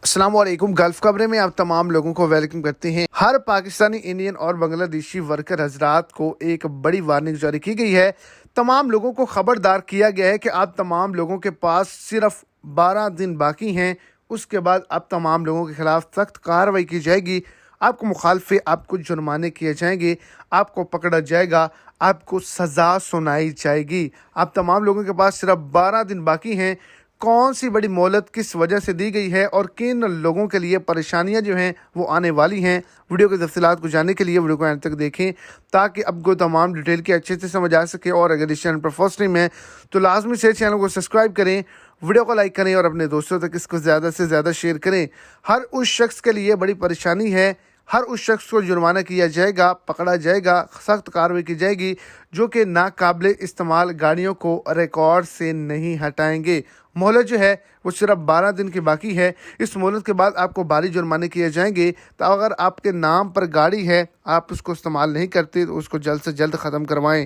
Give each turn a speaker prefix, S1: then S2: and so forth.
S1: अस्सलाम वालेकुम। गल्फ खबरें में आप तमाम लोगों को वेलकम करते हैं। हर पाकिस्तानी, इंडियन और बांग्लादेशी वर्कर हजरात को एक बड़ी वार्निंग जारी की गई है। तमाम लोगों को खबरदार किया गया है कि आप तमाम लोगों के पास सिर्फ 12 दिन बाकी हैं। उसके बाद अब तमाम लोगों के खिलाफ सख्त कार्रवाई की जाएगी। आपको मुखालफे, आपको जुर्माने किए जाएंगे, आपको पकड़ा जाएगा, आपको सज़ा सुनाई जाएगी। आप तमाम लोगों के पास सिर्फ 12 दिन बाकी हैं। कौन सी बड़ी मोहलत किस वजह से दी गई है और किन लोगों के लिए परेशानियां जो हैं वो आने वाली हैं, वीडियो के तफसीलात को जानने के लिए वीडियो को अंत तक देखें ताकि आपको तमाम डिटेल की अच्छे से समझ आ सके। और अगर इस चैनल पर फर्स्ट टाइम है तो लाजमी से चैनल को सब्सक्राइब करें, वीडियो को लाइक करें और अपने दोस्तों तक इसको ज़्यादा से ज़्यादा शेयर करें। हर उस शख्स के लिए बड़ी परेशानी है, हर उस शख्स को जुर्माना किया जाएगा, पकड़ा जाएगा, सख्त कार्रवाई की जाएगी जो कि नाकाबिले इस्तेमाल गाड़ियों को रिकॉर्ड से नहीं हटाएंगे। मोहलत जो है वो सिर्फ 12 दिन की बाकी है। इस मोहलत के बाद आपको भारी जुर्माने किए जाएंगे। तो अगर आपके नाम पर गाड़ी है, आप उसको इस्तेमाल नहीं करते तो उसको जल्द से जल्द ख़त्म करवाएं।